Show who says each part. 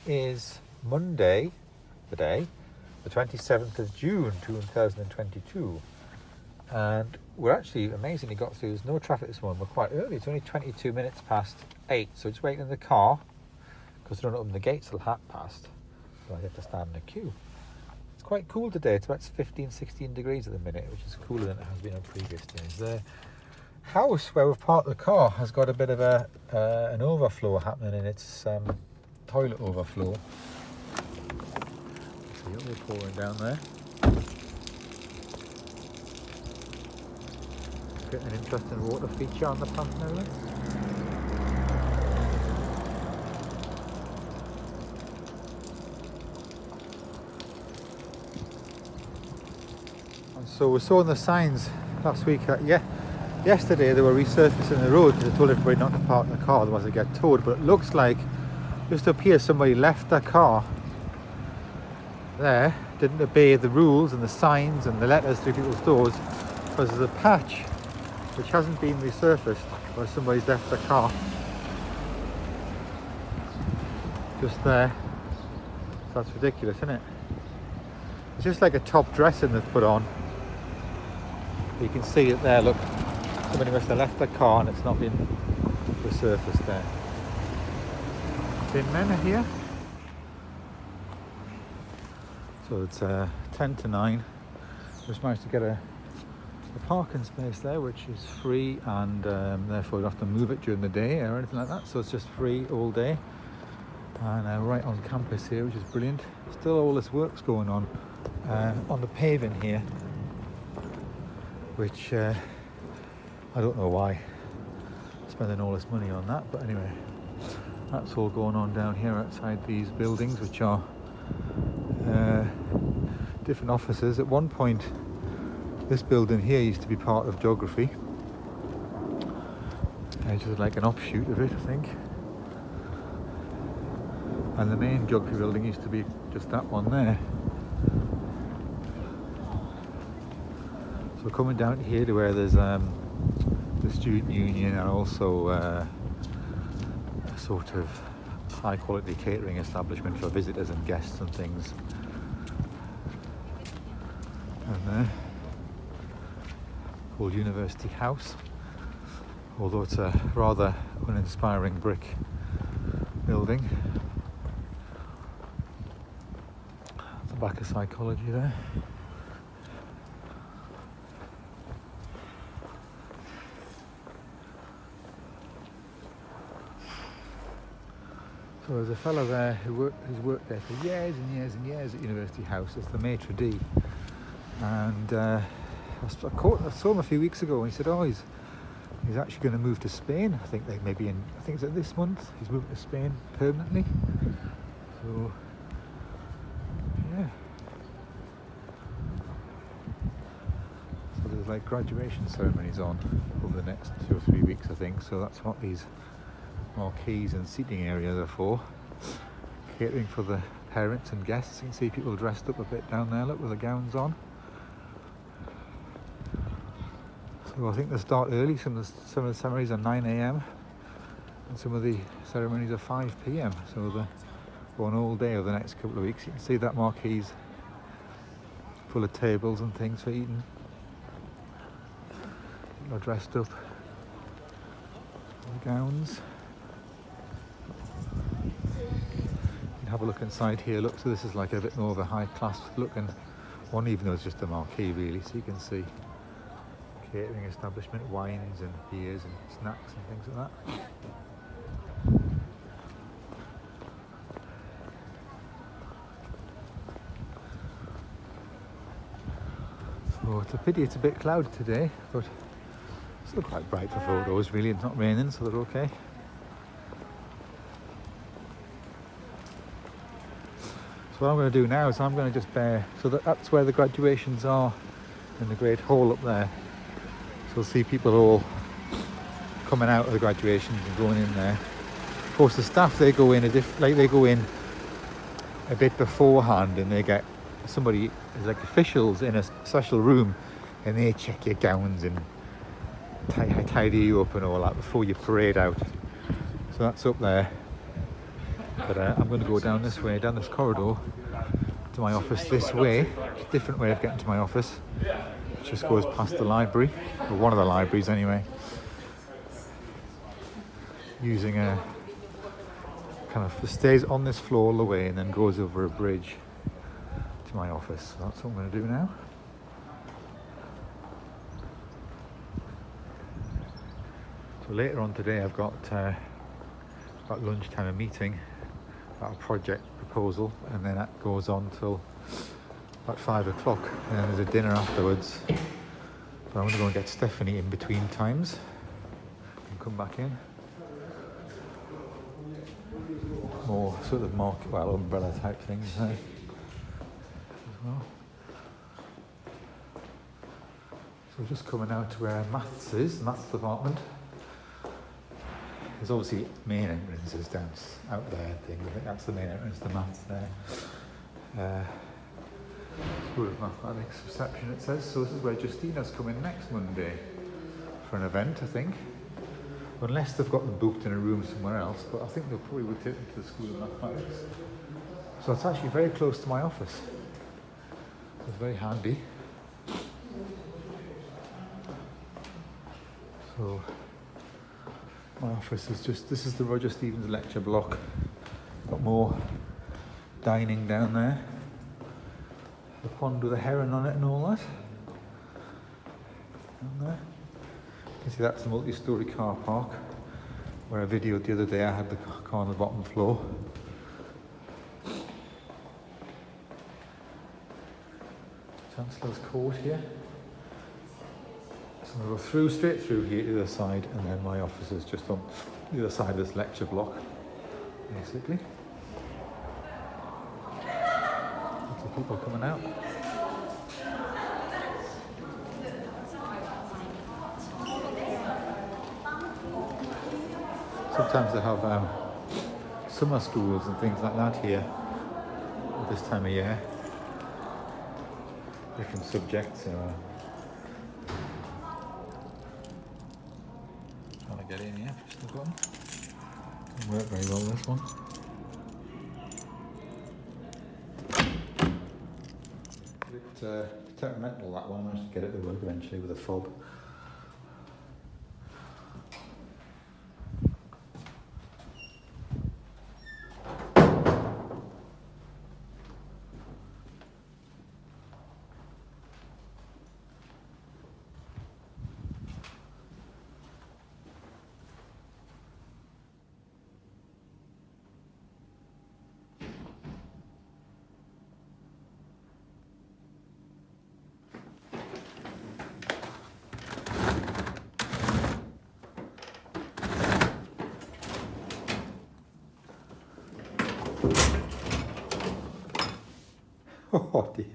Speaker 1: is Monday, today, the 27th of June 2022, and we're actually amazingly got through. There's no traffic this morning. We're quite early. It's only 22 minutes past 8, so just waiting in the car because they don't open the gates till 1:30, so I have to stand in a queue. It's quite cool today. It's about 15-16 degrees at the minute, which is cooler than it has been on previous days. The house where we've parked the car has got a bit of an overflow happening in its toilet overflow. See it all pouring down there. Getting an interesting water feature on the plant now then. And so we saw in the signs last week that yesterday they were resurfacing the road because they told everybody not to park the car otherwise they get towed, but it looks like just up here somebody left their car there, didn't obey the rules and the signs and the letters through people's doors, because there's a patch which hasn't been resurfaced where somebody's left their car just there. So that's ridiculous, isn't it? It's just like a top dressing they've put on. You can see it there, look, somebody must have left their car and it's not been resurfaced there. Bin men are here. So it's 10 to 9. Just managed to get a parking space there which is free, and therefore you don't have to move it during the day or anything like that, so it's just free all day, and right on campus here, which is brilliant. Still all this work's going on the paving here, which I don't know why spending all this money on that, but anyway, that's all going on down here outside these buildings, which are different offices. At one point this building here used to be part of geography, just like an offshoot of it, I think, and the main geography building used to be just that one there. So coming down here to where there's the student union and also a sort of high quality catering establishment for visitors and guests and things. And there, called University House, although it's a rather uninspiring brick building. The back of psychology there. So there's a fellow there who's worked there for years and years and years at University House. It's the maitre d', and I saw him a few weeks ago and he said, oh, he's actually going to move to Spain. I think it's this month he's moving to Spain permanently. So yeah, so there's like graduation ceremonies on over the next 2 or 3 weeks, I think, so that's what these marquees and seating areas are for. Catering for the parents and guests. You can see people dressed up a bit down there, look, with the gowns on. So I think they start early. Some of the ceremonies are 9 AM and some of the ceremonies are 5 PM, so they're going all day over the next couple of weeks. You can see that marquee's full of tables and things for eating. People are dressed up in gowns. Have a look inside here. Look, so this is like a bit more of a high class looking one, even though it's just a marquee really, so you can see catering establishment, wines and beers and snacks and things like that. So it's a pity it's a bit cloudy today, but it's still quite bright for photos really. It's not raining, so they're okay. So what I'm going to do now is I'm going to just so that's where the graduations are, in the great hall up there. So we'll see people all coming out of the graduations and going in there. Of course, the staff, they go in they go in a bit beforehand, and they get somebody, there's like officials in a special room, and they check your gowns and tidy you up and all that before you parade out. So that's up there. But I'm going to go down this way, down this corridor to my office this way. It's a different way of getting to my office. It just goes past the library, or one of the libraries anyway, using a kind of, it stays on this floor all the way and then goes over a bridge to my office. So that's what I'm going to do now. So later on today I've got about lunchtime a meeting about a project proposal, and then that goes on till about 5 o'clock, and then there's a dinner afterwards. But I'm going to go and get Stephanie in between times and come back in. More sort of umbrella type things there as well. So we're just coming out to where maths is, the maths department. There's obviously main entrances down out there, I think that's the main entrance to maths there. School of Mathematics reception, it says. So this is where Justina's coming next Monday for an event, I think. Unless they've got them booked in a room somewhere else, but I think they'll probably take them to the School of Mathematics. So it's actually very close to my office. So it's very handy. So my office is just, this is the Roger Stevens lecture block. Got more dining down there. The pond with a heron on it and all that. Down there. You can see that's the multi-storey car park where I videoed the other day. I had the car on the bottom floor. Chancellor's Court here. So I'm going to go straight through here to the other side, and then my office is just on the other side of this lecture block, basically. Lots of people coming out. Sometimes they have summer schools and things like that here at this time of year. Different subjects. Trying to get in here, push the button. Doesn't work very well, this one. A bit temperamental, that one. I managed to get it to work eventually with a fob. Oh dear.